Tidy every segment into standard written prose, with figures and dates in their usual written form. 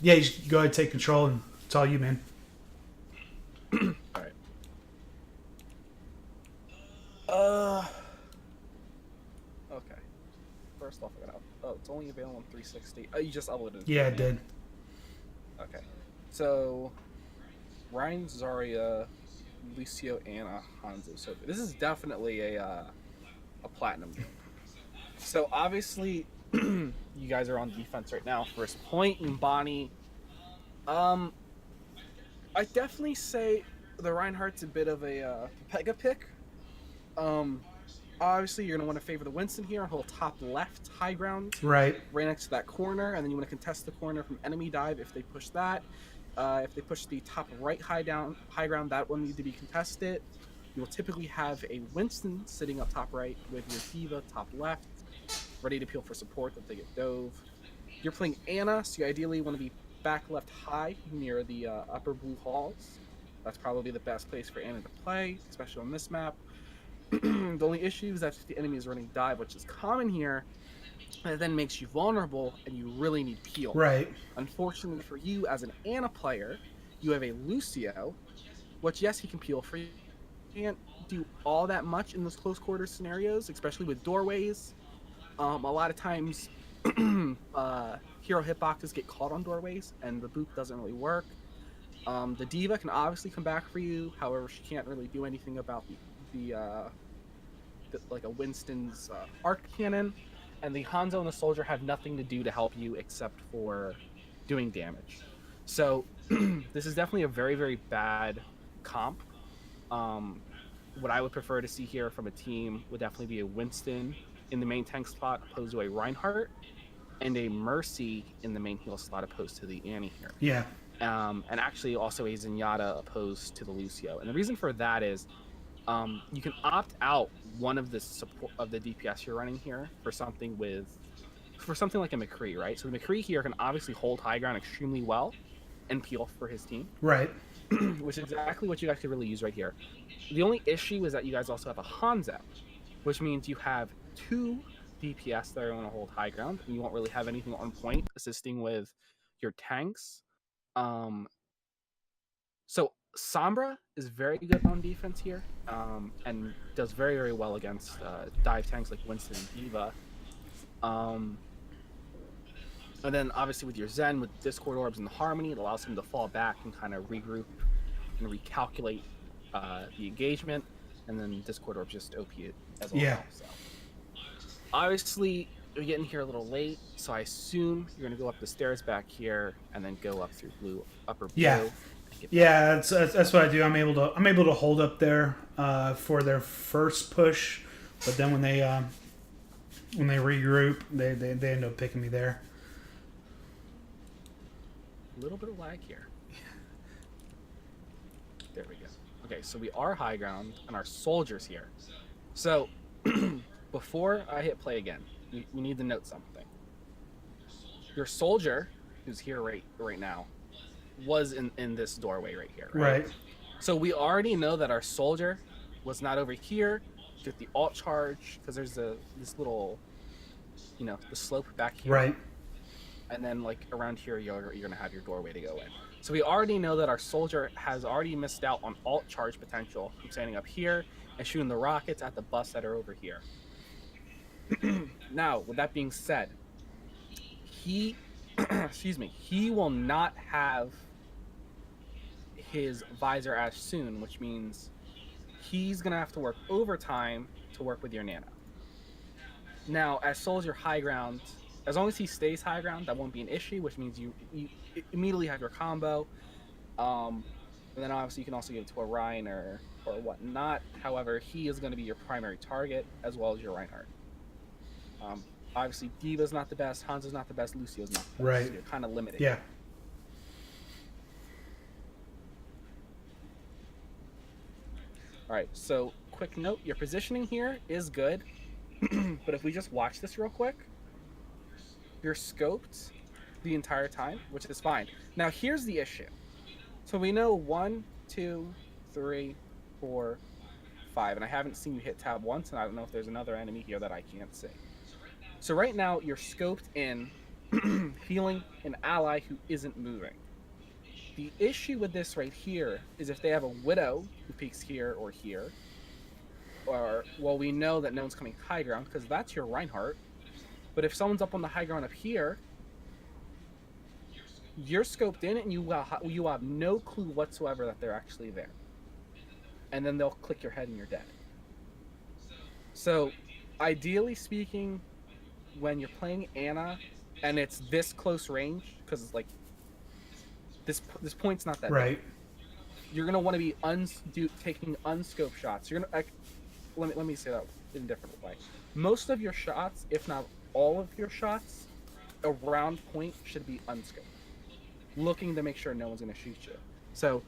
Yeah, you should go ahead and take control, and it's all you, man. Alright. Okay. First off, I gotta. Oh, it's only available on 360. Oh, you just uploaded it. Yeah, it did. Okay. So, Ryan, Zarya, Lucio, Anna, Hanzo. So this is definitely a platinum game. So obviously, you guys are on defense right now. First point, and Bonnie. I definitely say the Reinhardt's a bit of a Pega pick. Obviously, you're going to want to favor the Winston here and hold top left high ground. Right next to that corner, and then you want to contest the corner from enemy dive if they push that. If they push the top right high ground, that will need to be contested. You will typically have a Winston sitting up top right with your Diva top left, ready to peel for support if they get dove. You're playing Anna, so you ideally want to be back left high near the upper blue halls. That's probably the best place for Anna to play, especially on this map. The only issue is that if the enemy is running dive, which is common here, it then makes you vulnerable and you really need peel. Right. Unfortunately for you as an Anna player, you have a Lucio, which yes, he can peel for you. Can't do all that much in those close quarter scenarios, especially with doorways. A lot of times hero hitboxes get caught on doorways and the boop doesn't really work. The Diva can obviously come back for you, however she can't really do anything about the like a Winston's arc cannon, and the Hanzo and the Soldier have nothing to do to help you except for doing damage. So this is definitely a very, very bad comp. What I would prefer to see here from a team would definitely be a Winston in the main tank slot opposed to a Reinhardt, and a Mercy in the main heal slot opposed to the Annie here. Yeah. And actually also a Zenyatta opposed to the Lucio. And the reason for that is you can opt out one of the support of the DPS you're running here for something like a McCree, right? So the McCree here can obviously hold high ground extremely well and peel for his team. Right. Which is exactly what you guys could really use right here. The only issue is that you guys also have a Hanzo, which means you have two DPS that are going to hold high ground, and you won't really have anything on point assisting with your tanks. So Sombra is very good on defense here, and does very, very well against dive tanks like Winston and Diva. And then obviously with your Zen, with Discord Orbs and the Harmony, it allows him to fall back and kind of regroup and recalculate the engagement, and then Discord Orbs just OP it as well. Yeah. So obviously you're getting here a little late, so I assume you're going to go up the stairs back here and then go up through upper blue. Yeah. Yeah, that's what I do. I'm able to hold up there for their first push, but then when they regroup, they end up picking me there. A little bit of lag here. There we go. Okay, so we are high ground and our soldiers here. So before I hit play again, we need to note something. Your soldier, who's here right now, was in this doorway right here. Right. So we already know that our soldier was not over here. Get the alt charge because there's this little, the slope back here. Right. And then like around here, you're gonna have your doorway to go in. So we already know that our soldier has already missed out on alt charge potential from standing up here and shooting the rockets at the bus that are over here. Now, with that being said, he will not have his visor as soon, which means he's gonna have to work overtime to work with your Nana. Now, as soldier high ground, as long as he stays high ground, that won't be an issue, which means you immediately have your combo. And then obviously you can also give it to a Ryan or whatnot. However, he is going to be your primary target as well as your Reinhardt. Obviously, Diva's not the best, Hanzo's not the best, Lucio's not the best. Right. So you're kind of limited. Yeah. All right, so quick note, your positioning here is good. But if we just watch this real quick, you're scoped the entire time, which is fine. Now, here's the issue. So we know 1, 2, 3, 4, 5, and I haven't seen you hit tab once, and I don't know if there's another enemy here that I can't see. So right now, you're scoped in healing an ally who isn't moving. The issue with this right here is if they have a Widow who peeks here or here, or, well, we know that no one's coming high ground because that's your Reinhardt. But if someone's up on the high ground up here, you're scoped in and you have no clue whatsoever that they're actually there. And then they'll click your head and you're dead. So, ideally speaking, when you're playing Ana and it's this close range, because it's like this point's not that Right. big, you're gonna want to be taking unscoped shots. You're gonna let me say that in a different way. Most of your shots, if not all of your shots, around point should be unscoped, looking to make sure no one's gonna shoot you. So,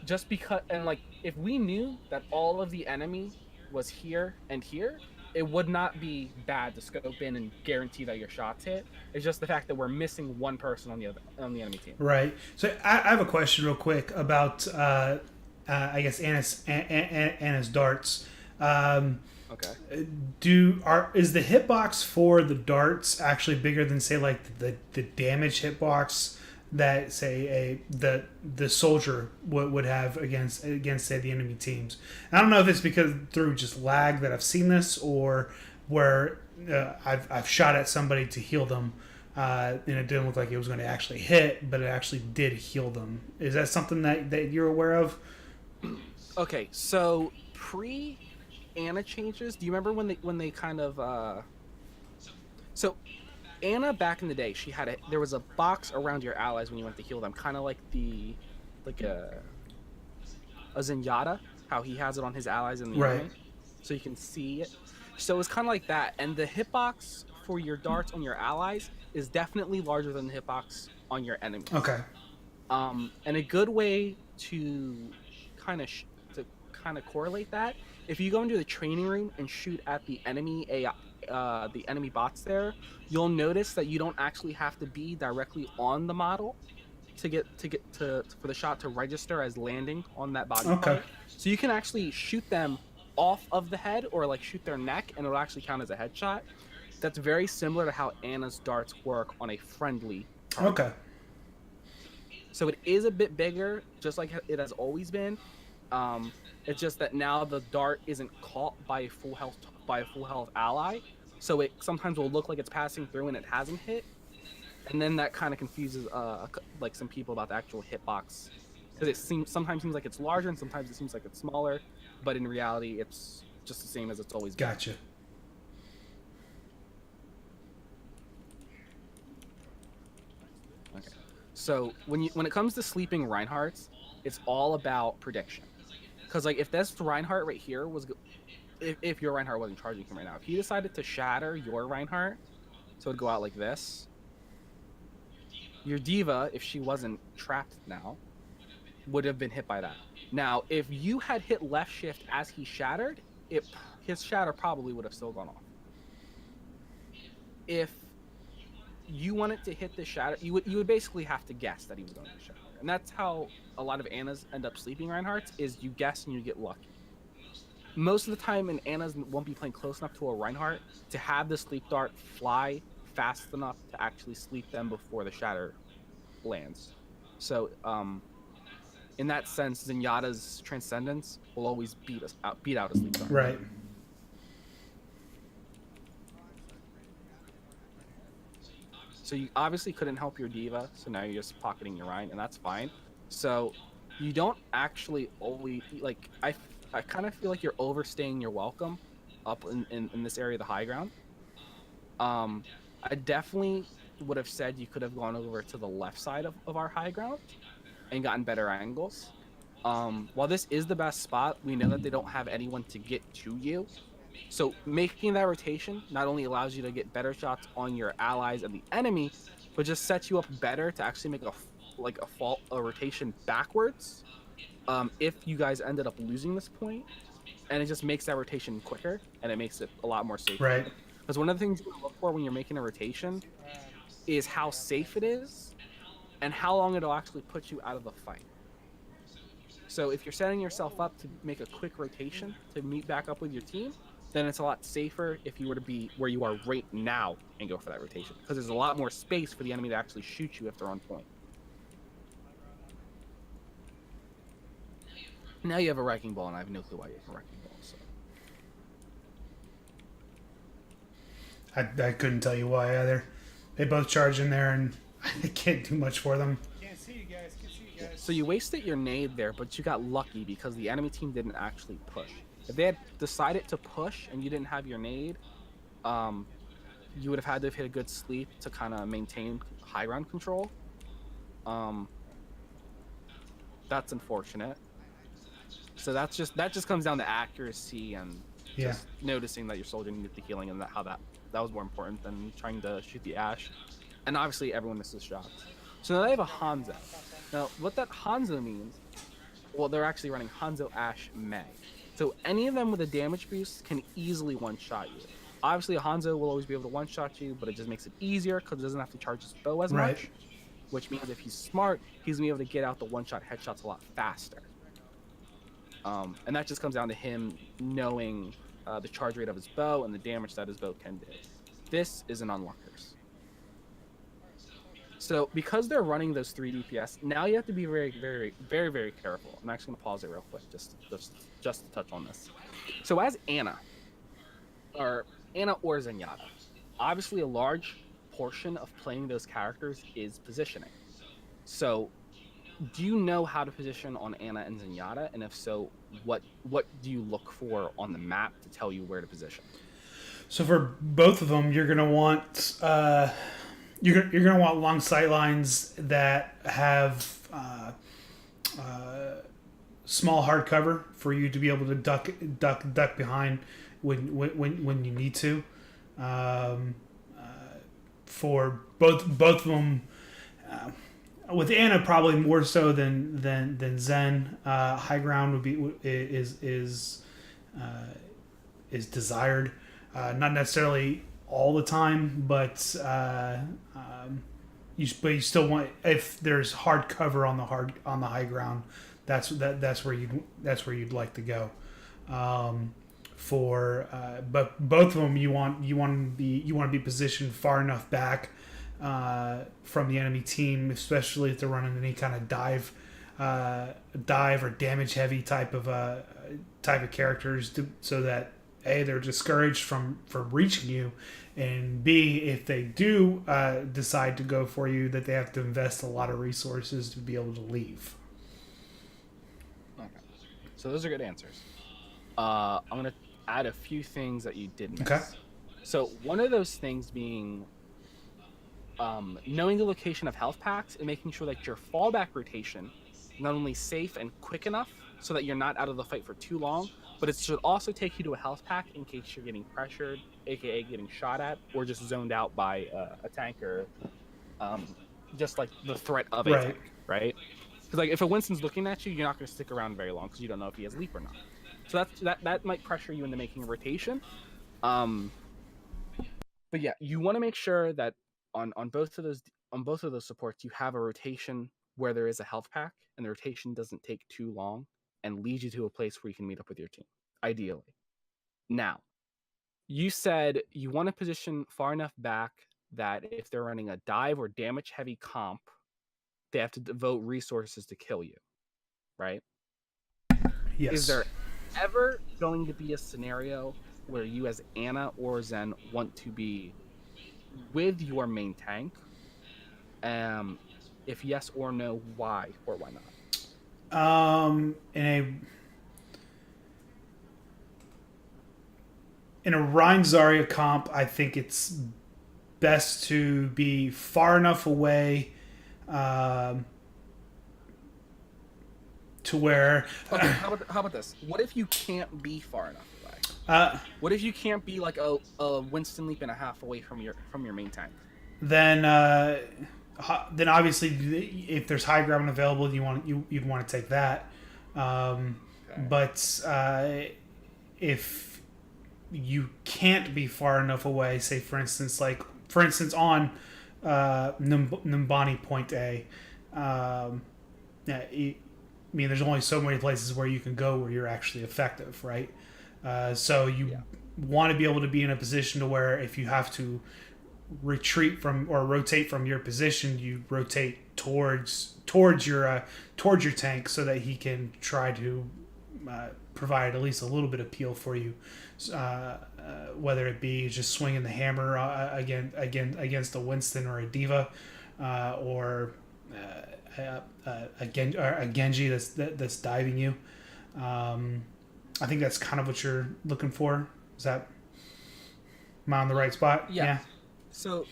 just because, and like, if we knew that all of the enemy was here and here, it would not be bad to scope in and guarantee that your shots hit. It's just the fact that we're missing one person on the enemy team. Right. So I have a question real quick about I guess Anna's darts. Okay. Is the hitbox for the darts actually bigger than, say, like the damage hitbox that, say, the soldier would have against say the enemy teams? And I don't know if it's because through just lag that I've seen this, or where I've shot at somebody to heal them, and it didn't look like it was going to actually hit, but it actually did heal them. Is that something that you're aware of? Okay, so pre-Ana changes, do you remember when they kind of so Ana back in the day, there was a box around your allies when you went to heal them, kind of like a Zenyatta, how he has it on his allies in the army, so you can see it. So it's kind of like that, and the hitbox for your darts on your allies is definitely larger than the hitbox on your enemies. Okay. And a good way to kind of correlate that, if you go into the training room and shoot at the enemy AI, the enemy bots there, you'll notice that you don't actually have to be directly on the model for the shot to register as landing on that body part. So you can actually shoot them off of the head, or like shoot their neck, and it'll actually count as a headshot. That's very similar to how Ana's darts work on a friendly target. Okay. So it is a bit bigger, just like it has always been. It's just that now the dart isn't caught by a full health ally, so it sometimes will look like it's passing through and it hasn't hit, and then that kind of confuses like some people about the actual hitbox, because it sometimes seems like it's larger and sometimes it seems like it's smaller, but in reality it's just the same as it's always been. Gotcha. Okay. So when it comes to sleeping Reinhardts, it's all about prediction. Because like if this Reinhardt right here was, if your Reinhardt wasn't charging him right now, if he decided to shatter your Reinhardt, so it'd go out like this, your D.Va, if she wasn't trapped now, would have been hit by that. Now, if you had hit left shift as he shattered, his shatter probably would have still gone off. If you wanted to hit the shatter, you would basically have to guess that he was going to shatter. And that's how a lot of Anas end up sleeping Reinhardts, is you guess and you get lucky. Most of the time, an Anas won't be playing close enough to a Reinhardt to have the sleep dart fly fast enough to actually sleep them before the shatter lands. So, in that sense, Zenyatta's Transcendence will always beat out a sleep dart. Right. So you obviously couldn't help your D.Va, so now you're just pocketing your Rein, and that's fine. So you don't actually always, like, I kind of feel like you're overstaying your welcome up in this area of the high ground. I definitely would have said you could have gone over to the left side of our high ground and gotten better angles. While this is the best spot, we know that they don't have anyone to get to you. So making that rotation not only allows you to get better shots on your allies and the enemy, but just sets you up better to actually make a rotation backwards. If you guys ended up losing this point, and it just makes that rotation quicker, and it makes it a lot more safe. Right. Because one of the things you look for when you're making a rotation is how safe it is, and how long it'll actually put you out of the fight. So if you're setting yourself up to make a quick rotation to meet back up with your team, then it's a lot safer if you were to be where you are right now and go for that rotation, because there's a lot more space for the enemy to actually shoot you if they're on point. Now you have a wrecking ball, and I have no clue why you have a wrecking ball. So I couldn't tell you why either. They both charge in there, and I can't do much for them. Can't see you guys. Can't see you guys. So you wasted your nade there, but you got lucky because the enemy team didn't actually push. If they had decided to push and you didn't have your nade, you would have had to have hit a good sleep to kind of maintain high ground control. That's unfortunate. So that just comes down to accuracy and just noticing that your soldier needed the healing, and that was more important than trying to shoot the Ash. And obviously everyone misses shots. So now they have a Hanzo. Now what that Hanzo means, well, they're actually running Hanzo, Ash, Mei. So any of them with a damage boost can easily one-shot you. Obviously a Hanzo will always be able to one-shot you, but it just makes it easier because it doesn't have to charge his bow as much. Which means if he's smart, he's going to be able to get out the one-shot headshots a lot faster. And that just comes down to him knowing the charge rate of his bow and the damage that his bow can do. This is an unlockers. So because they're running those 3 DPS, now you have to be very, very, very, very careful. I'm actually going to pause it real quick just to touch on this. So as Ana or Zenyatta, obviously a large portion of playing those characters is positioning. So do you know how to position on Ana and Zenyatta? And if so, what do you look for on the map to tell you where to position? So for both of them, you're gonna want you're gonna want long sight lines that have small hard cover for you to be able to duck behind when you need to. For both of them. With Ana, probably more so than Zen. High ground would be is desired, not necessarily all the time, but you still want, if there's hard cover on the high ground, that's where you'd like to go. But both of them you want to be positioned far enough back from the enemy team, especially if they're running any kind of dive or damage heavy type of characters, so that A, they're discouraged from reaching you, and B, if they do decide to go for you, that they have to invest a lot of resources to be able to leave. Okay, so those are good answers. I'm gonna add a few things that you did miss. Okay. So one of those things being knowing the location of health packs and making sure that your fallback rotation is not only safe and quick enough so that you're not out of the fight for too long, but it should also take you to a health pack in case you're getting pressured, aka getting shot at, or just zoned out by a tanker, just like the threat of a tank, right? Because like if a Winston's looking at you, you're not going to stick around very long because you don't know if he has leap or not. So that might pressure you into making a rotation. But yeah, you want to make sure that on both of those supports you have a rotation where there is a health pack, and the rotation doesn't take too long and leads you to a place where you can meet up with your team, ideally. Now, you said you want to position far enough back that if they're running a dive or damage heavy comp, they have to devote resources to kill you, right? Yes. Is there ever going to be a scenario where you as Ana or Zen want to be with your main tank? If yes or no, why or why not? In a Rein Zarya comp, I think it's best to be far enough away to where. Okay, how about this? What if you can't be far enough away? What if you can't be like a Winston leap and a half away from your main tank? Then obviously, if there's high ground available, you'd want to take that. Okay. But if you can't be far enough away, say for instance on Numbani Point A, there's only so many places where you can go where you're actually effective, right? So want to be able to be in a position to where if you have to retreat from or rotate from your position, you rotate towards your tank so that he can try to provide at least a little bit of peel for you, whether it be just swinging the hammer against a Winston or a Diva, or a Genji that's diving you. I think that's kind of what you're looking for. Is that, am I on the right spot? Yeah. So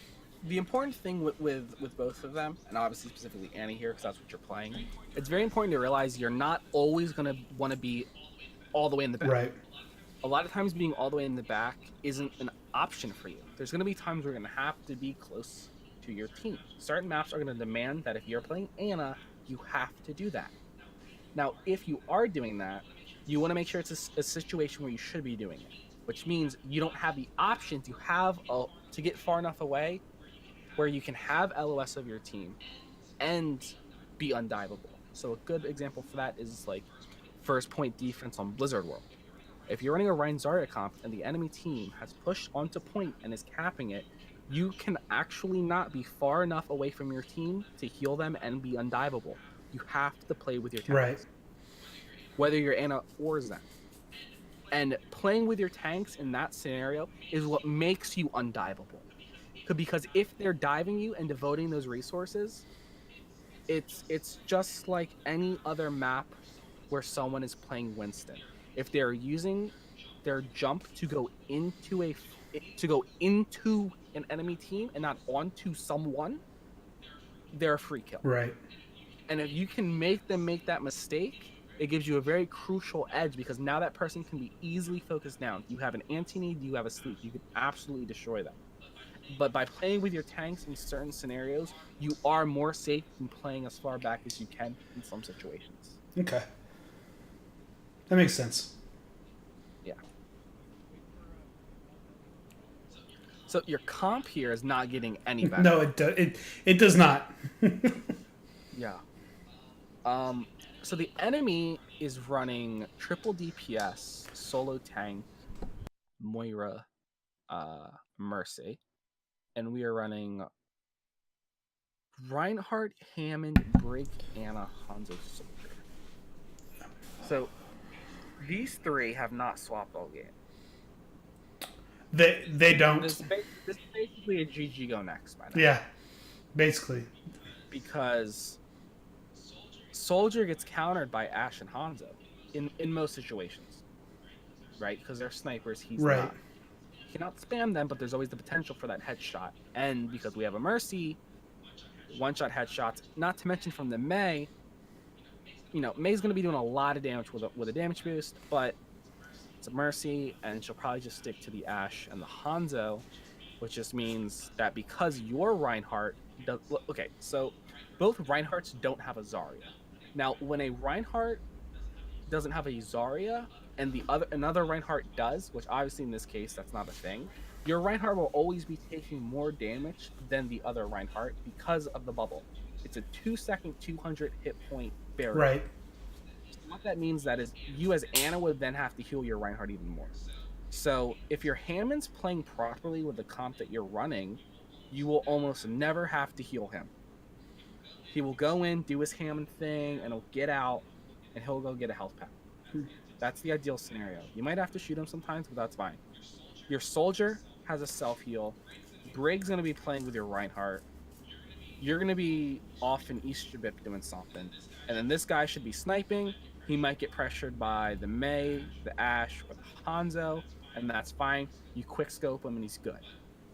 the important thing with both of them, and obviously specifically Annie here because that's what you're playing, it's very important to realize you're not always going to want to be all the way in the back. Right. A lot of times being all the way in the back isn't an option for you. There's going to be times where you're going to have to be close to your team. Certain maps are going to demand that if you're playing Ana, you have to do that. Now, if you are doing that, you want to make sure it's a situation where you should be doing it, which means you don't have the option to get far enough away where you can have LOS of your team and be undiveable. So a good example for that is like first point defense on Blizzard World. If you're running a Rein Zarya comp and the enemy team has pushed onto point and is capping it, you can actually not be far enough away from your team to heal them and be undiveable. You have to play with your tanks. Right. Whether you're Ana or Zen. And playing with your tanks in that scenario is what makes you undiveable. Because if they're diving you and devoting those resources, it's just like any other map where someone is playing Winston. If they're using their jump to go into an enemy team and not onto someone, they're a free kill. Right. And if you can make them make that mistake, it gives you a very crucial edge because now that person can be easily focused down. You have an anti-need, you have a sleep. You can absolutely destroy them. But by playing with your tanks in certain scenarios, you are more safe than playing as far back as you can in some situations. Okay. That makes sense. Yeah. So your comp here is not getting any better. No, it does not. Yeah. So the enemy is running triple DPS, solo tank, Moira, Mercy, and we are running Reinhardt, Hammond, Brig, Ana, Hanzo, Soldier. So these three have not swapped all game. They don't. This is basically a GG go next by now. Yeah, basically. Because Soldier gets countered by Ashe and Hanzo in most situations, right? Because they're snipers, he's right. not. You cannot spam them, but there's always the potential for that headshot. And because we have a Mercy, one-shot headshots, not to mention from the Mei, Mei's going to be doing a lot of damage with a damage boost, but it's a Mercy, and she'll probably just stick to the Ashe and the Hanzo, which just means that because your Reinhardt does... Okay, so both Reinhardts don't have a Zarya. Now, when a Reinhardt doesn't have a Zarya, and another Reinhardt does, which obviously in this case that's not a thing, your Reinhardt will always be taking more damage than the other Reinhardt because of the bubble. It's a 2-second 200 hit point barrier. Right. So what that means that is you as Ana would then have to heal your Reinhardt even more. So if your Hammond's playing properly with the comp that you're running, you will almost never have to heal him. He will go in, do his Hammond thing, and he'll get out, and he'll go get a health pack. That's the ideal scenario. You might have to shoot him sometimes, but that's fine. Your Soldier has a self-heal. Brig's going to be playing with your Reinhardt. You're going to be off in Easterbip doing something. And then this guy should be sniping. He might get pressured by the Mei, the Ashe, or the Hanzo, and that's fine. You quick scope him and he's good.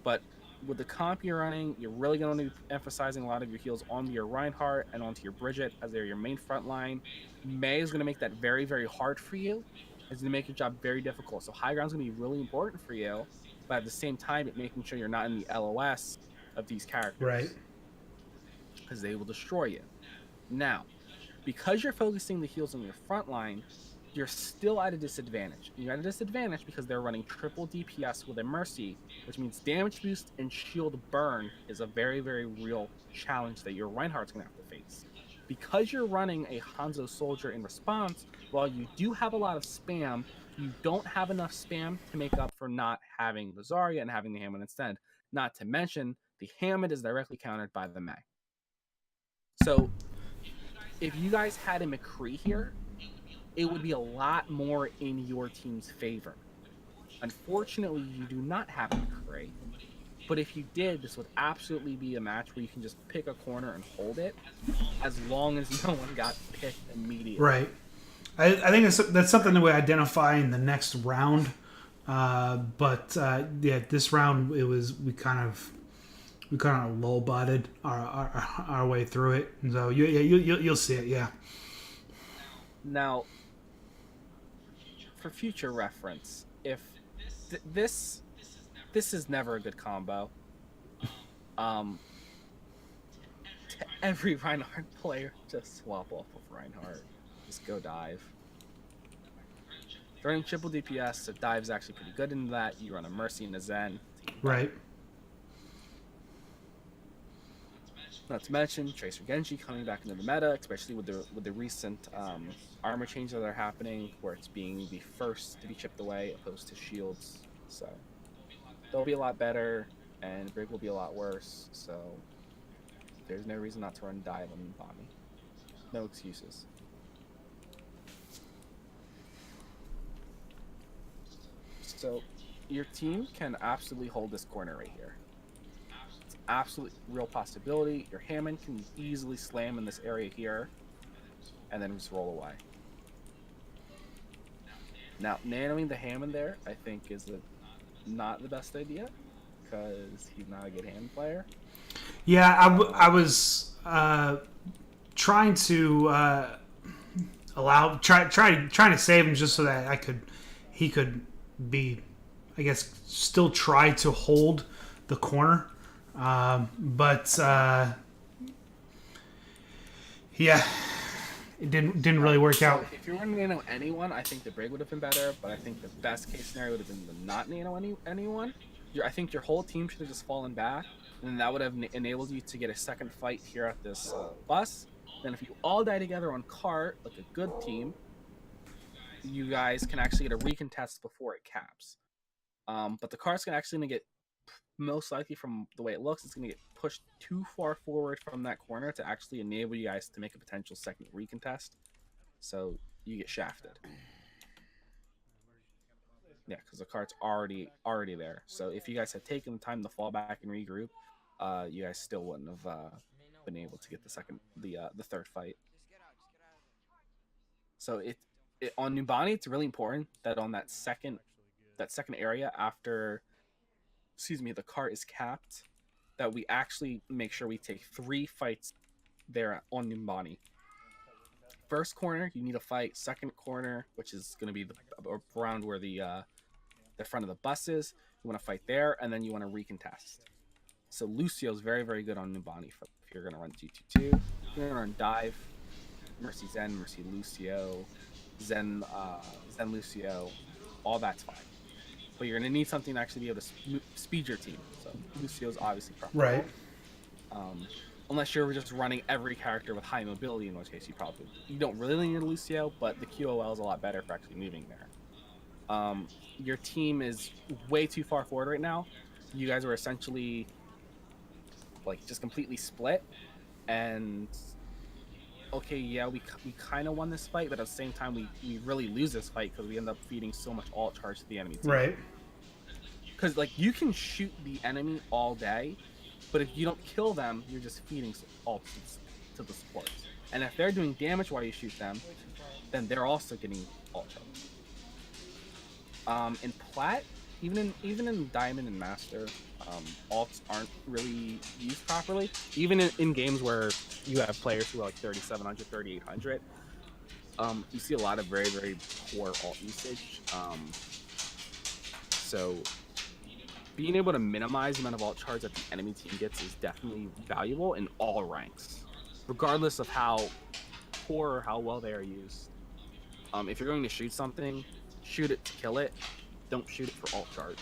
But with the comp you're running, you're really going to be emphasizing a lot of your heals onto your Reinhardt and onto your Bridget as they're your main front line. Mei is going to make that very, very hard for you. It's going to make your job very difficult. So high ground is going to be really important for you, but at the same time, making sure you're not in the LOS of these characters. Right. Because they will destroy you. Now, because you're focusing the heals on your front line, you're still at a disadvantage. You're at a disadvantage because they're running triple DPS with a Mercy, which means damage boost and shield burn is a very, very real challenge that your Reinhardt's going to have to face. Because you're running a Hanzo Soldier in response, while you do have a lot of spam, you don't have enough spam to make up for not having the Zarya and having the Hammond instead. Not to mention, the Hammond is directly countered by the Mei. So, if you guys had a McCree here, it would be a lot more in your team's favor. Unfortunately, you do not have a McCree. But if you did, this would absolutely be a match where you can just pick a corner and hold it, as long as no one got picked immediately. Right. I think that's something that we identify in the next round. But this round we kind of lull-butted our way through it, and so you'll see it. Yeah. Now, for future reference, if this is never a good combo. To every Reinhardt player, just swap off of Reinhardt. Just go dive. Running triple DPS, so dive's actually pretty good in that. You run a Mercy and a Zen. Right. Not to mention Tracer Genji coming back into the meta, especially with the recent armor changes that are happening, where it's being the first to be chipped away opposed to shields. So they'll be a lot better, and Brig will be a lot worse. So there's no reason not to run dive on Bonnie. No excuses. So your team can absolutely hold this corner right here. It's an absolute real possibility. Your Hammond can easily slam in this area here, and then just roll away. Now, nanoing the Hammond there, I think, is not the best idea, because he's not a good Hammond player. Yeah, I was trying to trying to save him just so that he could be, I guess, still try to hold the corner, but yeah, it didn't really work out. If you were to nano anyone, I think the Brig would have been better, but I think the best case scenario would have been to not nano anyone. I think your whole team should have just fallen back, and that would have enabled you to get a second fight here at this bus. Then if you all die together on cart, like a good team, you guys can actually get a recontest before it caps. But the cart's actually going to get, most likely from the way it looks, it's going to get pushed too far forward from that corner to actually enable you guys to make a potential second recontest. So you get shafted. Yeah, because the cart's already there. So if you guys had taken the time to fall back and regroup, you guys still wouldn't have been able to get the third fight. So on Numbani, it's really important that on that second area after, the cart is capped, that we actually make sure we take 3 fights there on Numbani. First corner, you need a fight. Second corner, which is going to be around where the front of the bus is, you want to fight there, and then you want to recontest. So Lucio is very, very good on Numbani if you're going to run 2-2-2. You're going to run dive, Mercy Zen, Mercy Lucio, Zen Lucio, all that's fine. But you're going to need something to actually be able to speed your team. So Lucio's obviously preferable. Right. Unless you're just running every character with high mobility, in which case you don't really need a Lucio, but the QOL is a lot better for actually moving there. Your team is way too far forward right now. You guys are essentially just completely split, and okay, yeah, we kind of won this fight, but at the same time we really lose this fight because we end up feeding so much alt charge to the enemy team. Right. Because you can shoot the enemy all day, but if you don't kill them, you're just feeding alt to the supports. And if they're doing damage while you shoot them, then they're also getting alt charge. In Plat, even in Diamond and Master, alts aren't really used properly. Even in games where you have players who are 3700, 3800, you see a lot of very, very poor alt usage. So being able to minimize the amount of alt charge that the enemy team gets is definitely valuable in all ranks, regardless of how poor or how well they are used. If you're going to shoot something, shoot it to kill it. Don't shoot it for alt charge.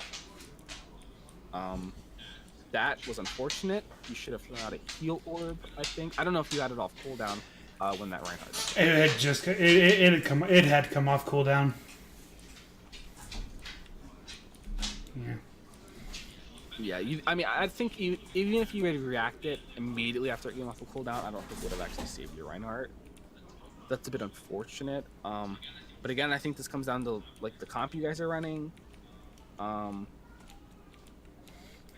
That was unfortunate. You should have thrown out a heal orb, I think. I don't know if you had it off cooldown when that Reinhardt. It had come off cooldown. Yeah. Yeah, I mean, I think even if you had reacted immediately after getting off the cooldown, I don't think it would have actually saved your Reinhardt. That's a bit unfortunate. But again, I think this comes down to like the comp you guys are running. All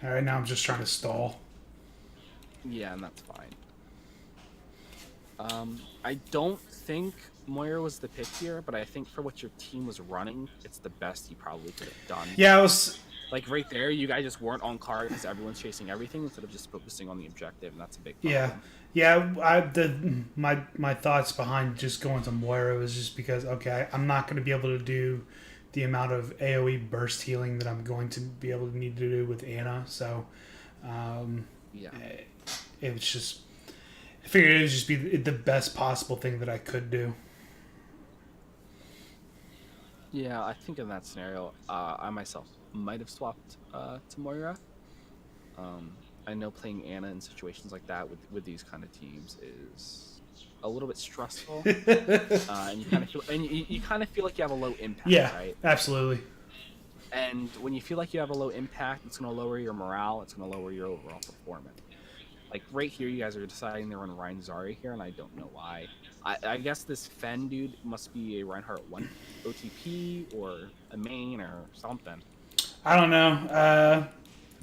right, now I'm just trying to stall. Yeah, and that's fine. I don't think Moira was the pick here, but I think for what your team was running, it's the best you probably could have done. Yeah, I was like right there. You guys just weren't on card because everyone's chasing everything instead of just focusing on the objective, and that's a big problem. My thoughts behind just going to Moira was just because I'm not going to be able to do the amount of AOE burst healing that I'm going to be able to need to do with Anna. So, it was just. I figured it would just be the best possible thing that I could do. Yeah, I think in that scenario, I myself might have swapped to Moira. I know playing Anna in situations like that with these kind of teams is a little bit stressful, and you kind of feel like you have a low impact. Yeah, right? Absolutely. And when you feel like you have a low impact, it's going to lower your morale. It's going to lower your overall performance. Like right here, you guys are deciding to run Rein Zarya here, and I don't know why. I guess this Fen dude must be a Reinhardt 1 OTP or a main or something. I don't know. I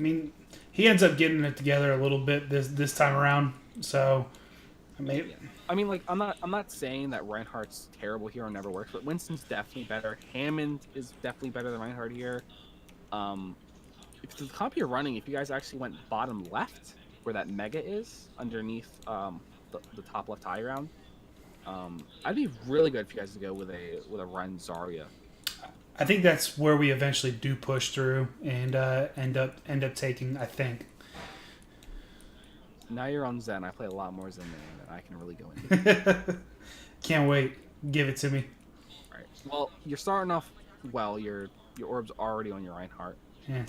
mean, he ends up getting it together a little bit this time around. So, I mean, like I'm not saying that Reinhardt's terrible here or never works, but Winston's definitely better. Hammond is definitely better than Reinhardt here. If the comp you're running, if you guys actually went bottom left, where that mega is underneath the top left high ground, I'd be really good if you guys to go with a Rein Zarya. I think that's where we eventually do push through and end up taking. I think. Now you're on Zen. I play a lot more Zen than I can really go into. Can't wait. Give it to me. All right. Well, you're starting off well. Your orb's already on your Reinhardt. Yeah.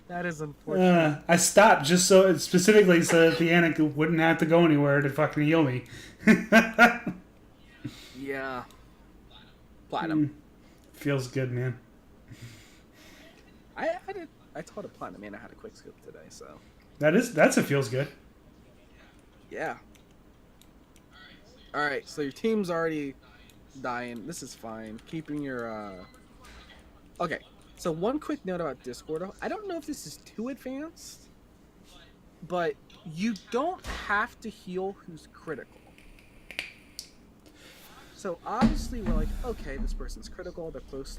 That is unfortunate. I stopped just specifically so that the Anna wouldn't have to go anywhere to fucking heal me. Yeah. Platinum. Feels good, man. I taught a platinum and I had a quick scope today, so. That's a feels good. Yeah. All right, so your team's already dying. This is fine. Keeping your Okay. So one quick note about Discord. I don't know if this is too advanced, but you don't have to heal who's critical. So obviously we're like, okay, this person's critical, they're close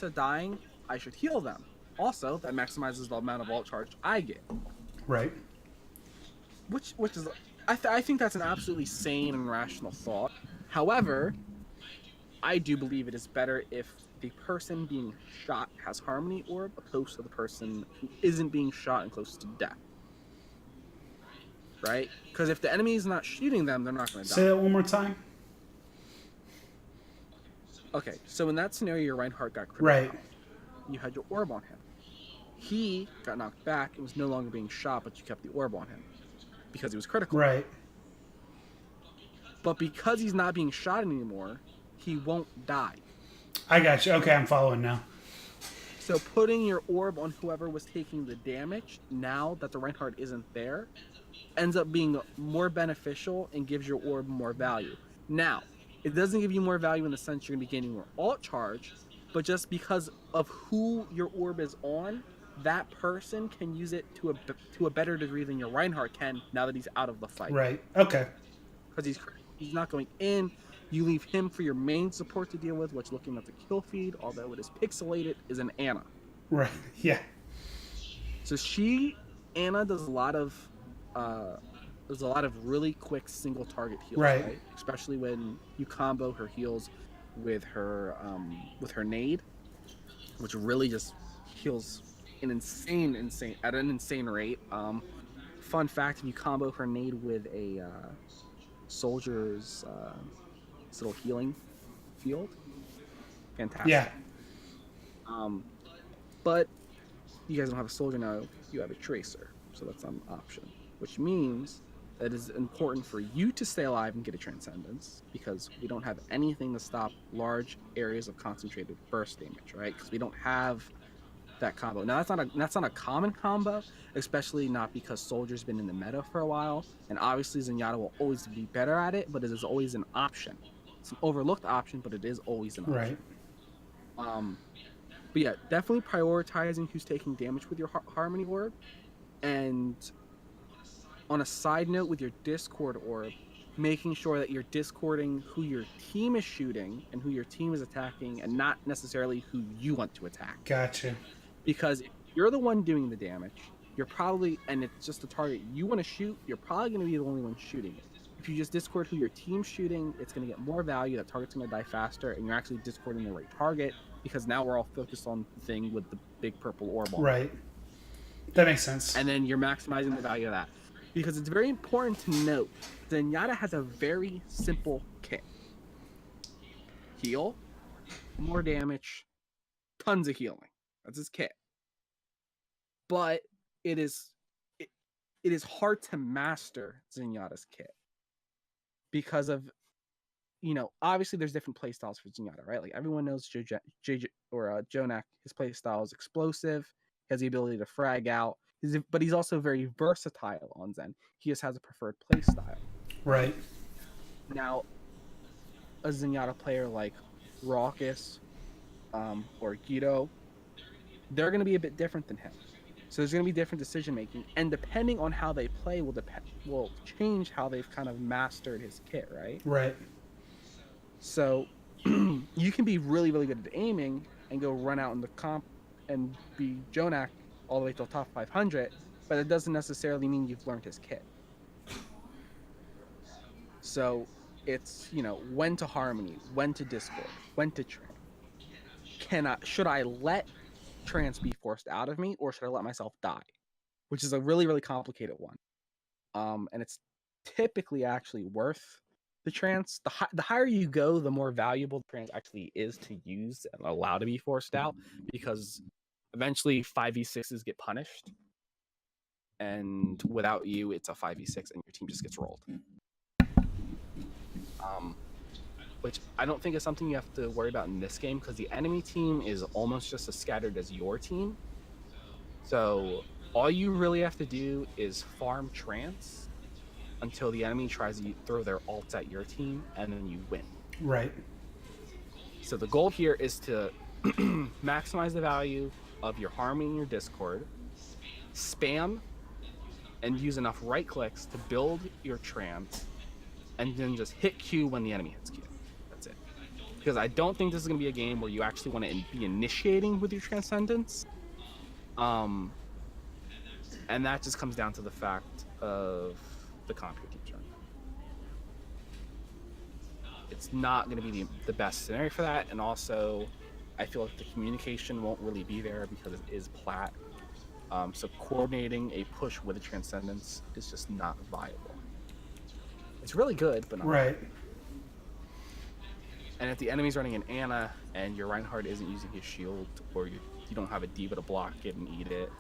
to dying, I should heal them. Also, that maximizes the amount of ult charge I get. Right. Which is, I think that's an absolutely sane and rational thought. However, I do believe it is better if the person being shot has Harmony Orb opposed to the person who isn't being shot and close to death. Right? Because if the enemy is not shooting them, they're not going to die. Say that one more time. Okay, so in that scenario, your Reinhardt got critical. Right. You had your orb on him. He got knocked back and was no longer being shot, but you kept the orb on him because he was critical. Right. But because he's not being shot anymore, he won't die. I got you. Okay, I'm following now. So putting your orb on whoever was taking the damage, now that the Reinhardt isn't there, ends up being more beneficial and gives your orb more value. Now, it doesn't give you more value in the sense you're going to be gaining more ult charge, but just because of who your orb is on, that person can use it to a better degree than your Reinhardt can now that he's out of the fight. Right. Okay. Because he's not going in. You leave him for your main support to deal with, which, looking at the kill feed, although it is pixelated, is an Anna. Right. Yeah. So Anna does a lot of really quick single target heals, right? Especially when you combo her heals with her nade, which really just heals an insane rate. Fun fact: if you combo her nade with a soldier's little healing field, fantastic. Yeah. But you guys don't have a soldier now; you have a tracer, so that's an option. Which means that is important for you to stay alive and get a Transcendence, because we don't have anything to stop large areas of concentrated burst damage, right? Because we don't have that combo. Now that's not a common combo, especially not because Soldier's been in the meta for a while, and obviously Zenyatta will always be better at it, but it is always an option. It's an overlooked option, but it is always an option. Right. But yeah, definitely prioritizing who's taking damage with your Harmony Orb, and on a side note with your Discord Orb, making sure that you're discording who your team is shooting and who your team is attacking, and not necessarily who you want to attack. Gotcha. Because if you're the one doing the damage, you're probably, and it's just a target you want to shoot, you're probably going to be the only one shooting it. If you just discord who your team's shooting, it's going to get more value, that target's going to die faster, and you're actually discording the right target, because now we're all focused on the thing with the big purple orb on. Right. That makes sense. And then you're maximizing the value of that. Because it's very important to note, Zenyatta has a very simple kit. Heal, more damage, tons of healing. That's his kit. But it is hard to master Zenyatta's kit. Because of, obviously there's different playstyles for Zenyatta, right? Like everyone knows Jonak, his playstyle is explosive, he has the ability to frag out, but he's also very versatile on Zen. He just has a preferred playstyle. Right. Now, a Zenyatta player like Raucus or Guido, they're going to be a bit different than him. So there's going to be different decision making, and depending on how they play will change how they've kind of mastered his kit, right? Right. So you can be really, really good at aiming and go run out in the comp and be Jonak all the way till top 500, but it doesn't necessarily mean you've learned his kit. So it's, when to Harmony, when to Discord, when to Trance. Should I let Trance be forced out of me, or should I let myself die? Which is a really, really complicated one. And it's typically actually worth the Trance. The higher you go, the more valuable the Trance actually is to use and allow to be forced out, because eventually 5v6s get punished, and without you it's a 5v6 and your team just gets rolled. Which I don't think is something you have to worry about in this game, because the enemy team is almost just as scattered as your team. So all you really have to do is farm Trance until the enemy tries to throw their ults at your team, and then you win. Right. So the goal here is to maximize the value of your Harmony and your Discord, spam and use enough right clicks to build your Trance, and then just hit Q when the enemy hits Q. That's it. Because I don't think this is going to be a game where you actually want to be initiating with your Transcendence. And that just comes down to the fact of the comp your team's running. It's not going to be the best scenario for that, and also I feel like the communication won't really be there because it is plat. So coordinating a push with a Transcendence is just not viable. It's really good, but not right. viable. And if the enemy's running an Ana and your Reinhardt isn't using his shield, or you don't have a D.Va to block it and eat it,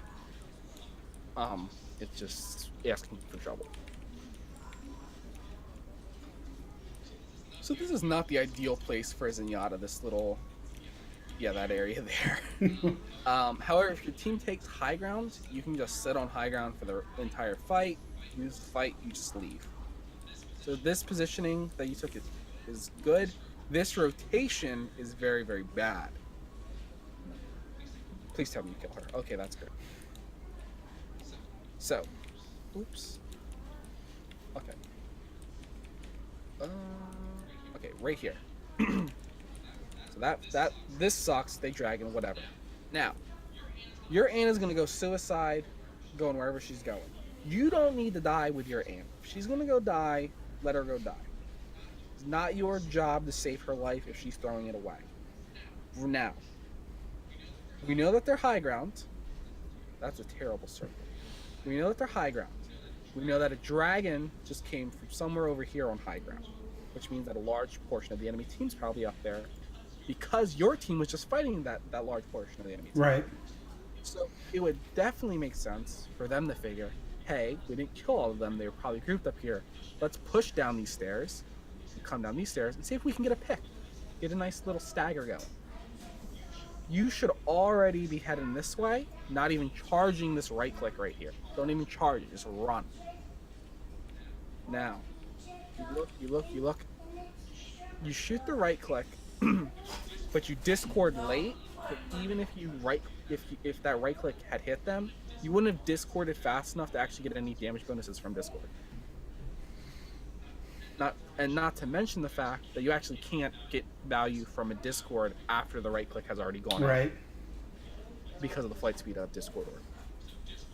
it's just asking for trouble. So this is not the ideal place for Zenyatta, this little, that area there. However, if your team takes high ground, you can just sit on high ground for the entire fight. Lose the fight, you just leave. So this positioning that you took is good. This rotation is very, very bad. Please tell me you kill her. Okay, that's good. So, oops. Okay. Okay, right here. So this sucks. They dragon, whatever. Now, your Ana's gonna go suicide, going wherever she's going. You don't need to die with your Ana. If she's gonna go die, let her go die. It's not your job to save her life if she's throwing it away. Now, we know that they're high ground. That's a terrible circle. We know that they're high ground. We know that a dragon just came from somewhere over here on high ground, which means that a large portion of the enemy team's probably up there, because your team was just fighting that large portion of the enemy team. Right. So it would definitely make sense for them to figure, hey, we didn't kill all of them. They were probably grouped up here. Let's push down these stairs, and come down these stairs, and see if we can get a pick. Get a nice little stagger going. You should already be heading this way, not even charging this right click right here. Don't even charge it, just run. Now, you look. You shoot the right click, but you discord late. But even if you if that right click had hit them, you wouldn't have discorded fast enough to actually get any damage bonuses from discord. Not to mention the fact that you actually can't get value from a discord after the right click has already gone Right. out because of the flight speed of discord orb.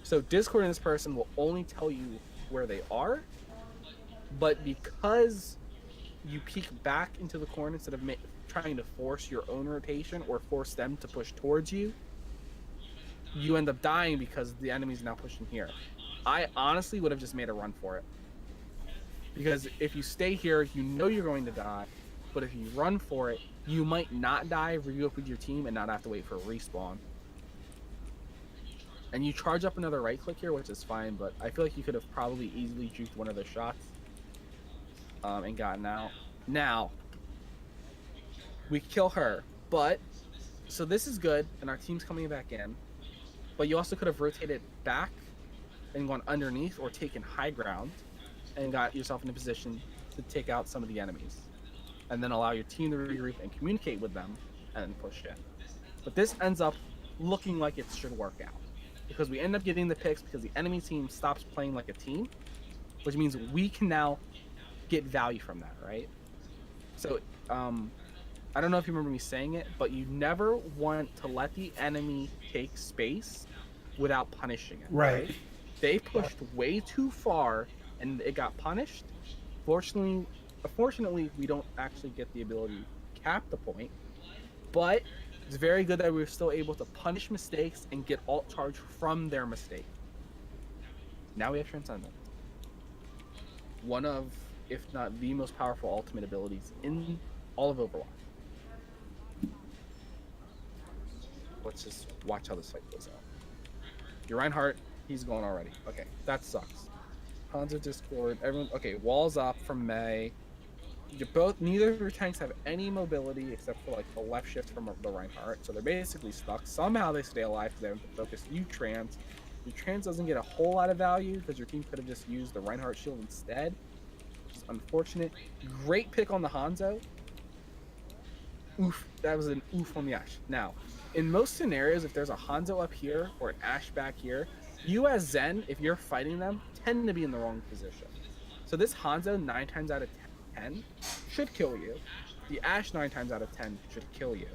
So discording this person will only tell you where they are, but because you peek back into the corner instead of trying to force your own rotation or force them to push towards you, you end up dying because the enemy's now pushing here. I honestly would have just made a run for it. Because if you stay here, you know you're going to die. But if you run for it, you might not die, regroup with your team, and not have to wait for a respawn. And you charge up another right click here, which is fine, but I feel like you could have probably easily juked one of those shots and gotten out. Now, we kill her, but so this is good, and our team's coming back in. But you also could have rotated back and gone underneath or taken high ground and got yourself in a position to take out some of the enemies. And then allow your team to regroup and communicate with them and then push in. But this ends up looking like it should work out. Because we end up getting the picks because the enemy team stops playing like a team, which means we can now get value from that, right? So, I don't know if you remember me saying it, but you never want to let the enemy take space without punishing it. Right. They pushed way too far and it got punished. Unfortunately, we don't actually get the ability to cap the point, but it's very good that we were still able to punish mistakes and get alt charge from their mistake. Now we have Transcendent. One of, if not the most powerful ultimate abilities in all of Overwatch. Let's just watch how this fight goes out. Your Reinhardt, he's going already. Okay, that sucks. Hanzo Discord, everyone. Okay, walls up from May. Neither of your tanks have any mobility except for like the left shift from the Reinhardt, so they're basically stuck. Somehow they stay alive because they have to focus. You trans. Your trans doesn't get a whole lot of value because your team could have just used the Reinhardt shield instead, which is unfortunate. Great pick on the Hanzo. Oof, that was an oof on the Ashe. Now, in most scenarios, if there's a Hanzo up here or an Ashe back here, you as Zen, if you're fighting them, tend to be in the wrong position. So this Hanzo 9 times out of 10 should kill you. The Ashe 9 times out of 10 should kill you,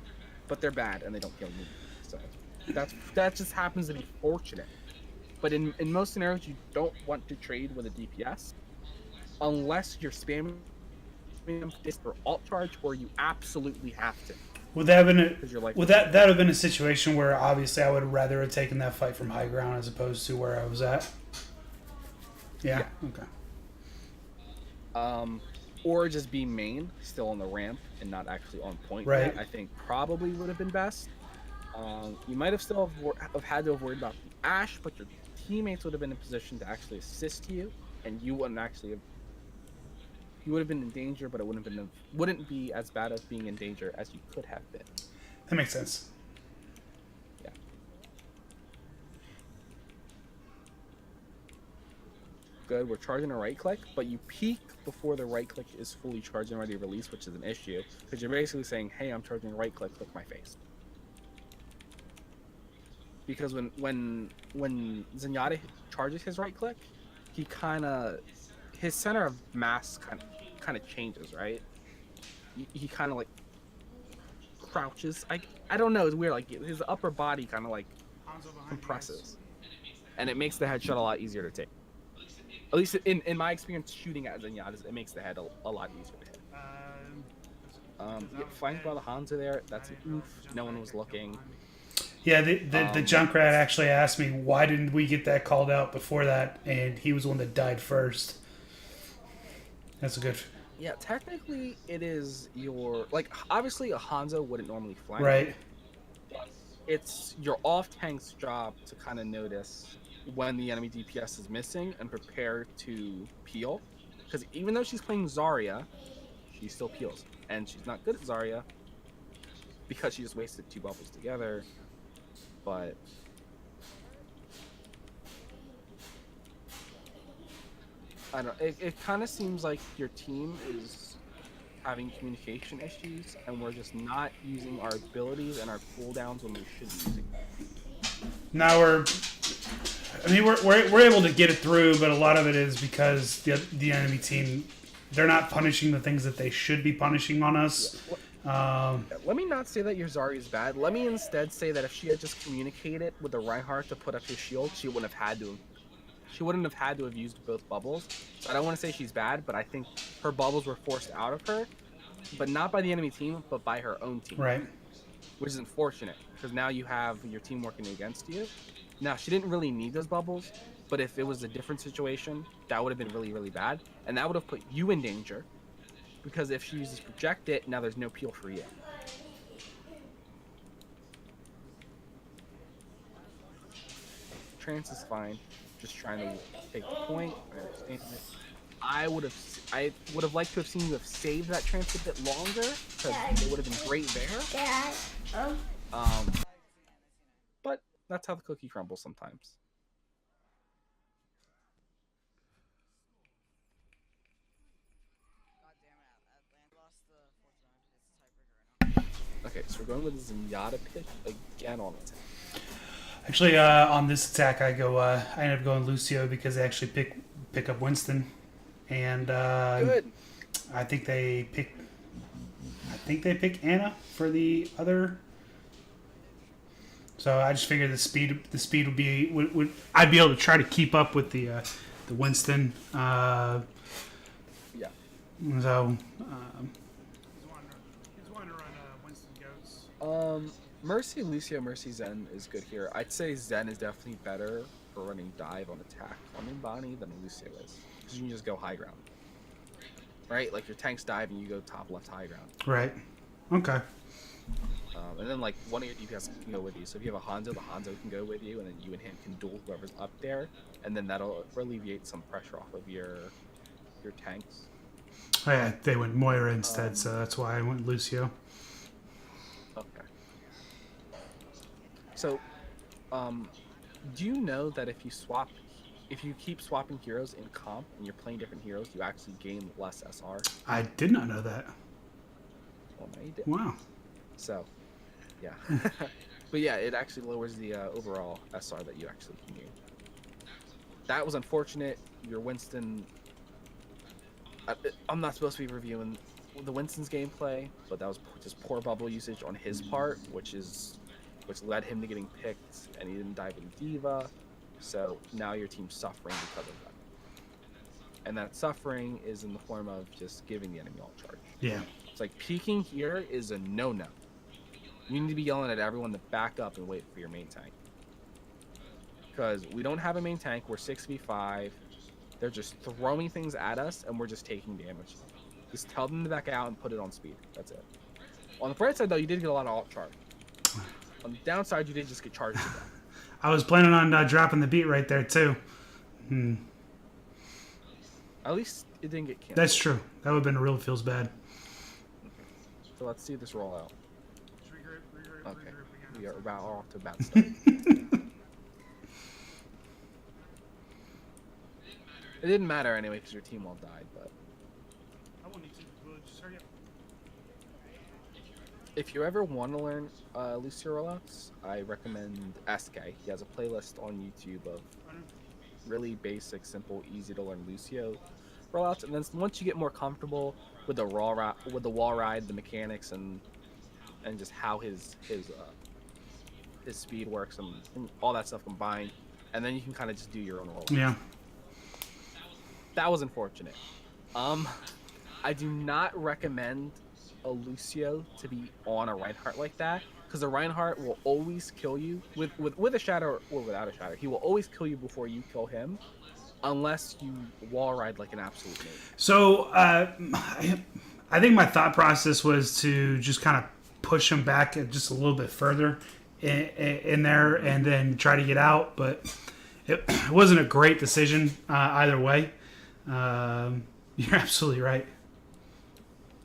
but they're bad and they don't kill you. So that just happens to be fortunate. But in most scenarios, you don't want to trade with a DPS unless you're spamming them for alt charge or you absolutely have to. Would that have been would that have been a situation where obviously I would rather have taken that fight from high ground as opposed to where I was at? Yeah. Okay. Or just be main, still on the ramp and not actually on point. Right. I think probably would have been best. You might have still have had to have worried about the Ashe, but your teammates would have been in position to actually assist you, and you wouldn't actually have. You would have been in danger, but it wouldn't be as bad as being in danger as you could have been. That makes sense. Yeah. Good. We're charging a right click, but you peek before the right click is fully charged and ready to release, which is an issue because you're basically saying, "Hey, I'm charging a right click. Look my face." Because when Zenyatta charges his right click, his center of mass kind of changes, right? He kind of like crouches. I don't know. It's weird. Like his upper body kind of like compresses, and it makes the headshot a lot easier to take. At least in my experience shooting at Zenyatta, it makes the head a lot easier to hit. Flanked by the Hanzo there. That's an oof. No one was looking. Yeah, the Junkrat actually asked me why didn't we get that called out before that, and he was the one that died first. That's a good. Yeah, technically it is obviously a Hanzo wouldn't normally flank. Right. It's your off tank's job to kind of notice when the enemy DPS is missing and prepare to peel. Because even though she's playing Zarya, she still peels. And she's not good at Zarya because she just wasted 2 bubbles together. But I don't know. It kind of seems like your team is having communication issues, and we're just not using our abilities and our cooldowns when we should be using them. Now we're able to get it through, but a lot of it is because the enemy team, they're not punishing the things that they should be punishing on us. Let me not say that your Zarya is bad. Let me instead say that if she had just communicated with the Reinhardt to put up his shield, she wouldn't have had to. She wouldn't have had to have used both bubbles. So I don't want to say she's bad, but I think her bubbles were forced out of her, but not by the enemy team, but by her own team. Right. Which is unfortunate, because now you have your team working against you. Now, she didn't really need those bubbles, but if it was a different situation, that would have been really, really bad. And that would have put you in danger, because if she uses Project It, now there's no peel for you. Trance is fine. Just trying to take the point. I understand it. I would have liked to have seen you have saved that trance a bit longer, because it would have been great there. But that's how the cookie crumbles sometimes. Okay, so we're going with the Zenyatta pick again on attack. Actually, on this attack, I end up going Lucio because they actually pick up Winston, and Good. I think they pick Anna for the other. So I just figured the speed would be I'd be able to try to keep up with the Winston. Yeah. So. He's wanting to run Winston Goats. Mercy Lucio, Mercy Zen is good here. I'd say Zen is definitely better for running dive on attack on Bonnie than Lucio is, because you can just go high ground. Right? Like your tanks dive and you go top left high ground. Right. Okay. And then like one of your DPS can go with you. So if you have a Hanzo, the Hanzo can go with you, and then you and him can duel whoever's up there, and then that'll alleviate some pressure off of your tanks. Oh, yeah, they went Moira instead, so that's why I went Lucio. Okay. So, do you know that if you keep swapping heroes in comp and you're playing different heroes, you actually gain less SR? I did not know that. Well, now you did. Wow. So, yeah. But yeah, it actually lowers the overall SR that you actually can gain. That was unfortunate. Your Winston... I'm not supposed to be reviewing the Winston's gameplay, but that was just poor bubble usage on his part, which led him to getting picked, and he didn't dive in Diva. So now your team's suffering because of that. And that suffering is in the form of just giving the enemy all charge. Yeah. It's like peeking here is a no-no. You need to be yelling at everyone to back up and wait for your main tank. Because we don't have a main tank, we're 6v5. They're just throwing things at us, and we're just taking damage. Just tell them to back out and put it on speed. That's it. On the bright side, though, you did get a lot of alt charge. On the downside, you did just get charged to death. I was planning on dropping the beat right there, too. At least it didn't get canceled. That's true. That would have been real feels bad. So let's see this roll out. Regroup Okay. again. We are about off to a bad start. It didn't matter anyway because your team all died, but... I won't need to. We'll just hurry up. If you ever want to learn Lucio rollouts, I recommend SK. He has a playlist on YouTube of really basic, simple, easy to learn Lucio rollouts. And then once you get more comfortable with the wall ride, the mechanics, and just how his speed works and all that stuff combined, and then you can kind of just do your own rollouts. Yeah. That was unfortunate. I do not recommend a Lucio to be on a Reinhardt like that, because the Reinhardt will always kill you with a shadow or without a shadow. He will always kill you before you kill him, unless you wall ride like an absolute mate. So I think my thought process was to just kind of push him back just a little bit further in there and then try to get out, but it wasn't a great decision either way. You're absolutely right.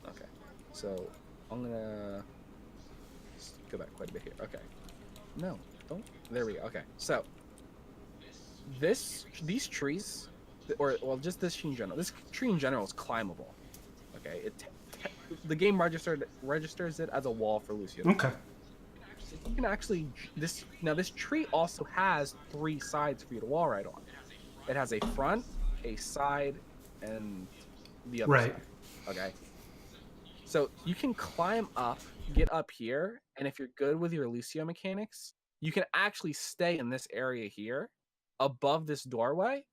Okay, so I'm gonna go back quite a bit here. Okay, no, don't. There we go. Okay, so these trees, or well, just this tree in general. This tree in general is climbable. Okay, the game registers it as a wall for Lucio. Okay. So you can actually this tree also has 3 sides for you to wall ride on. It has a front, a side, and the other Right. side. Okay. So you can climb up, get up here, and if you're good with your Lucio mechanics, you can actually stay in this area here, above this doorway,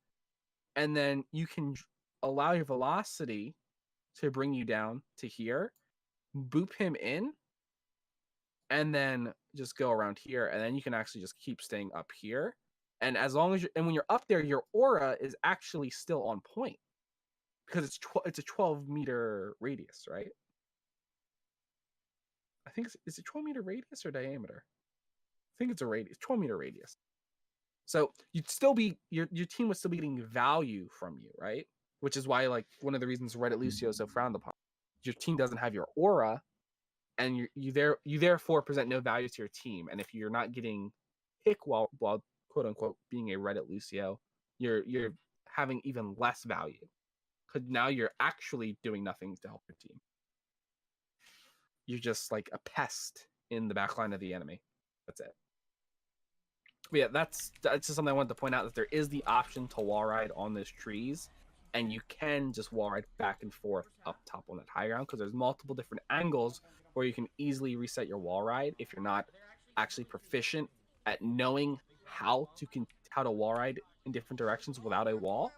and then you can allow your velocity to bring you down to here, boop him in, and then just go around here, and then you can actually just keep staying up here. And as long as when you're up there, your aura is actually still on point because it's a 12-meter radius, right? I think is it 12-meter radius or diameter? I think it's a radius, 12-meter radius. So you'd still be your team would still be getting value from you, right? Which is why, like, one of the reasons Reddit Lucio is so frowned upon. Your team doesn't have your aura, and you therefore present no value to your team. And if you're not getting pick while quote unquote being a Reddit Lucio, you're having even less value because now you're actually doing nothing to help your team. You're just like a pest in the backline of the enemy. That's it. But yeah, that's just something I wanted to point out, that there is the option to wall ride on those trees, and you can just wall ride back and forth up top on that high ground because there's multiple different angles where you can easily reset your wall ride if you're not actually proficient at knowing how to wall ride in different directions without a wall.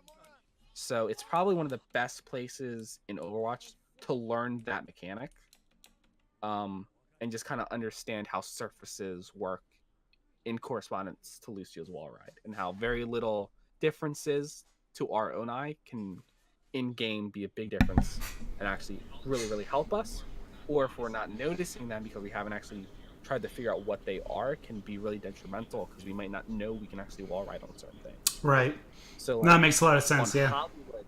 So it's probably one of the best places in Overwatch to learn that mechanic, and just kind of understand how surfaces work in correspondence to Lucio's wall ride, and how very little differences to our own eye can in game be a big difference and actually really, really help us. Or if we're not noticing them because we haven't actually tried to figure out what they are, can be really detrimental because we might not know we can actually wall ride on certain things. Right. So like, that makes a lot of sense. Yeah. Hollywood,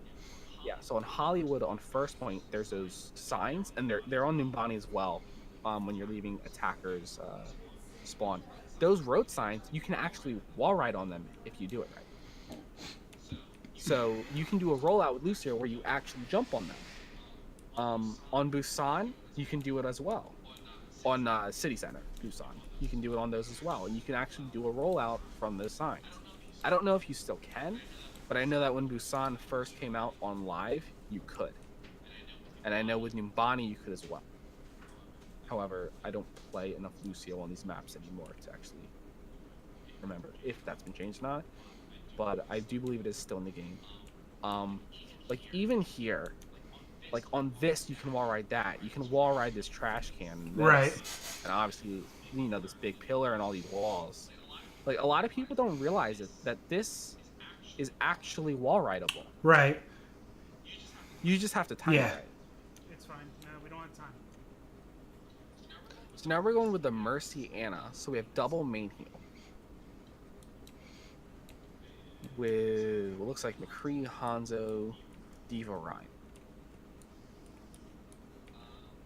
so on Hollywood, on First Point, there's those signs, and they're on Numbani as well. When you're leaving attackers spawn, those road signs, you can actually wall ride on them if you do it right. So you can do a rollout with Lucio where you actually jump on them. On Busan, you can do it as well. On City Center, Busan, you can do it on those as well, and you can actually do a rollout from those signs. I don't know if you still can, but I know that when Busan first came out on live, you could. And I know with Numbani, you could as well. However, I don't play enough Lucio on these maps anymore to actually remember if that's been changed or not. But I do believe it is still in the game. Like even here, like on this, you can wall ride that. You can wall ride this trash can. Right. And obviously, this big pillar and all these walls. Like a lot of people don't realize it, that this is actually wall rideable. Right. You just have to time it right. It's fine. No, we don't have time. So now we're going with the Mercy Anna. So we have double main heal. With what looks like McCree, Hanzo, Diva,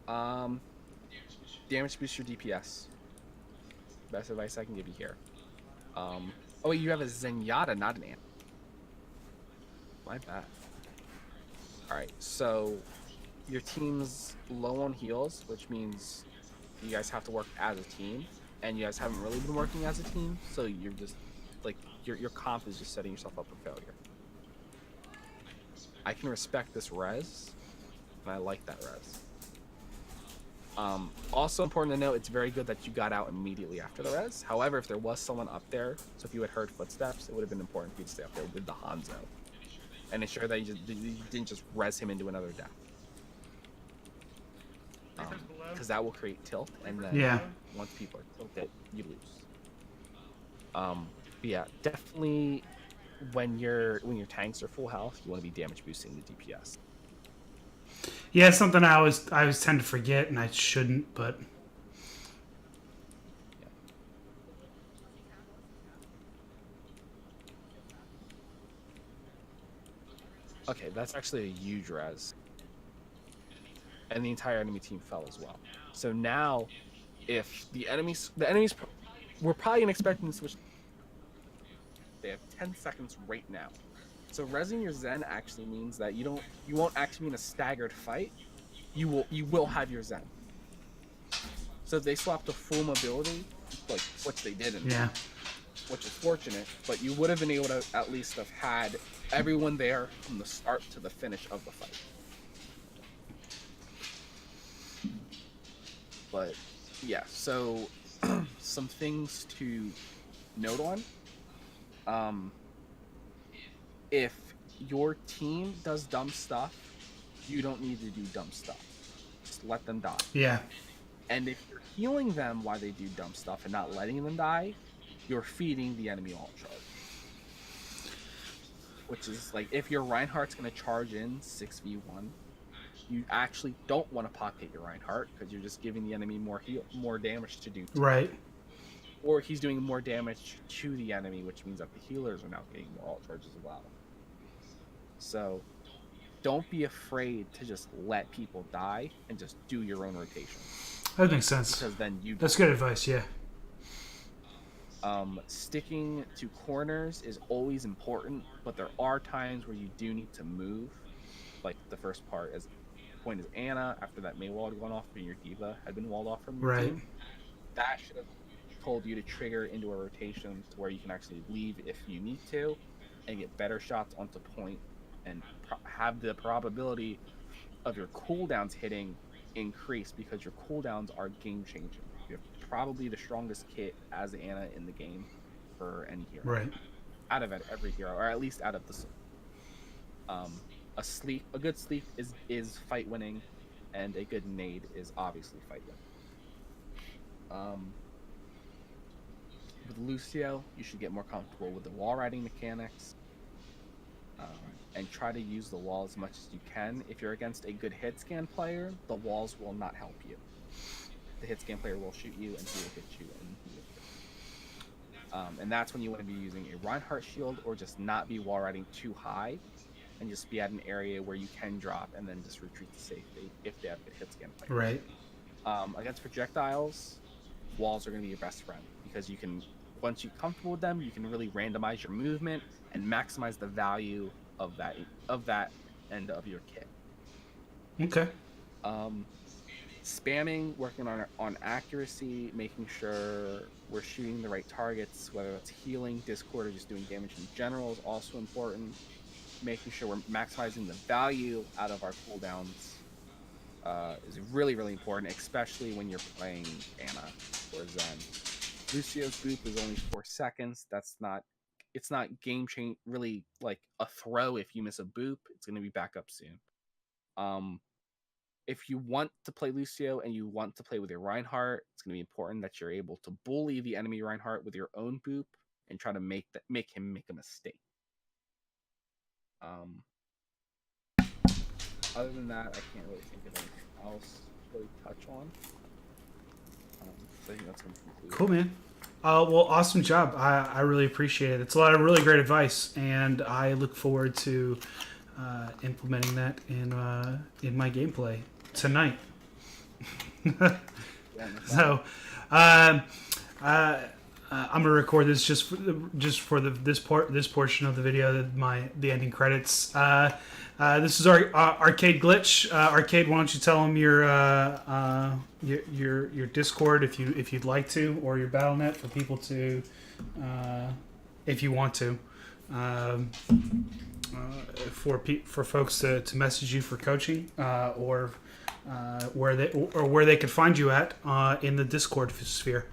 Ryan. Damage boost your DPS. Best advice I can give you here. Oh wait, you have a Zenyatta, not an Anna. My bad. Alright, so your team's low on heals, which means you guys have to work as a team, and you guys haven't really been working as a team, so you're just like your comp is just setting yourself up for failure. I can respect this res, and I like that res. Also important to note, it's very good that you got out immediately after the res. However, if there was someone up there, so if you had heard footsteps, it would have been important for you to stay up there with the Hanzo and ensure that you didn't just res him into another death. Because that will create tilt, and then once people are tilted, you lose. But yeah, definitely when your tanks are full health, you want to be damage boosting the DPS. Yeah, it's something I always tend to forget, and I shouldn't, but Okay, that's actually a huge res. And the entire enemy team fell as well. So now, if the enemies, we're probably expecting to switch. They have 10 seconds right now. So resing your Zen actually means that you won't actually be in a staggered fight. You will have your Zen. So if they swap to full mobility, like which they didn't, Yeah. which is fortunate, but you would have been able to at least have had everyone there from the start to the finish of the fight. But yeah, so some things to note on. If your team does dumb stuff, you don't need to do dumb stuff. Just let them die. Yeah. And if you're healing them while they do dumb stuff and not letting them die, you're feeding the enemy alt charge. Which is like, if your Reinhardt's going to charge in 6v1, you actually don't want to pocket your Reinhardt because you're just giving the enemy more damage to do. Right. Or he's doing more damage to the enemy, which means that the healers are now getting more alt charges as well. So don't be afraid to just let people die and just do your own rotation. That makes sense. Because then That's good advice, yeah. Sticking to corners is always important, but there are times where you do need to move. Like the first point is Anna, after that May wall had gone off and your diva had been walled off from your team. That should have told you to trigger into a rotation to where you can actually leave if you need to and get better shots onto point and have the probability of your cooldowns hitting increase, because your cooldowns are game changing. You have probably the strongest kit as Anna in the game for any hero. Right. Out of every hero, or at least out of the a good sleep is fight winning, and a good nade is obviously fight winning. With Lucio, you should get more comfortable with the wall riding mechanics. And try to use the wall as much as you can. If you're against a good hit scan player, the walls will not help you. The hit scan player will shoot you, and he will hit you, and he will hit you. And that's when you want to be using a Reinhardt shield, or just not be wall riding too high, and just be at an area where you can drop and then just retreat to safety if they have good hit scan players. Right. Against projectiles, walls are going to be your best friend, because you can, once you're comfortable with them, you can really randomize your movement and maximize the value of that end of your kit. Okay. Spamming, working on accuracy, making sure we're shooting the right targets, whether that's healing, discord, or just doing damage in general, is also important. Making sure we're maximizing the value out of our cooldowns is really, really important, especially when you're playing Anna or Zen. Lucio's boop is only 4 seconds. It's not game change, really, like a throw. If you miss a boop, it's going to be back up soon. If you want to play Lucio and you want to play with your Reinhardt, it's going to be important that you're able to bully the enemy Reinhardt with your own boop and try to make him make a mistake. Other than that, I can't really think of anything else to really touch on. So I think that's going to conclude. Cool, man. Well, awesome job. I really appreciate it. It's a lot of really great advice, and I look forward to implementing that in my gameplay tonight. So, I'm gonna record this just for this portion of the video, the ending credits. This is our ArcadeGlitch. Arcade, why don't you tell them your Discord if you'd like to, or your BattleNet for people to, if you want to, for folks to message you for coaching, or where they could find you at in the Discord sphere.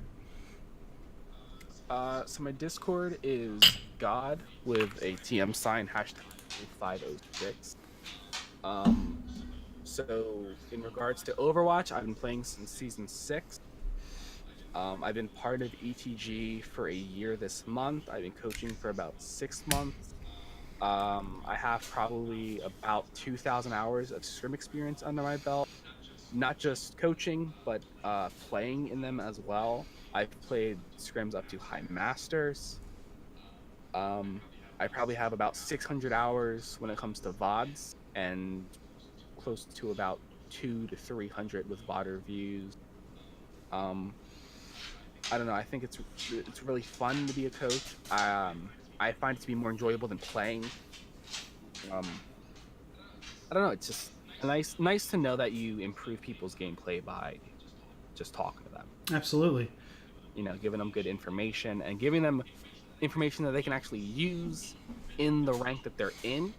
So my Discord is God with a TM sign #506. So in regards to Overwatch, I've been playing since season 6. I've been part of ETG for a year this month. I've been coaching for about 6 months. I have probably about 2,000 hours of scrim experience under my belt. Not just coaching, but playing in them as well. I've played scrims up to High Masters. I probably have about 600 hours when it comes to VODs, and close to about 200 to 300 with VOD reviews. I don't know. I think it's really fun to be a coach. I find it to be more enjoyable than playing. I don't know. It's just nice to know that you improve people's gameplay by just talking to them. Absolutely. You know, giving them good information and giving them information that they can actually use in the rank that they're in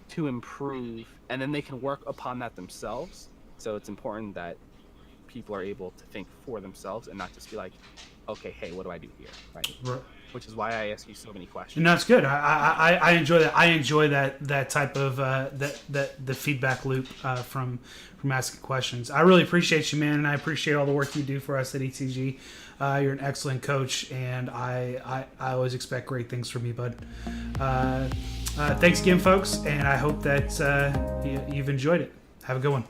to improve, and then they can work upon that themselves. So it's important that people are able to think for themselves and not just be like, okay, hey, what do I do here, right? Which is why I ask you so many questions. No, it's good. I enjoy that. I enjoy that type of the feedback loop from asking questions. I really appreciate you, man, and I appreciate all the work you do for us at ETG. You're an excellent coach, and I always expect great things from you, bud. Thanks again, folks, and I hope that you've enjoyed it. Have a good one.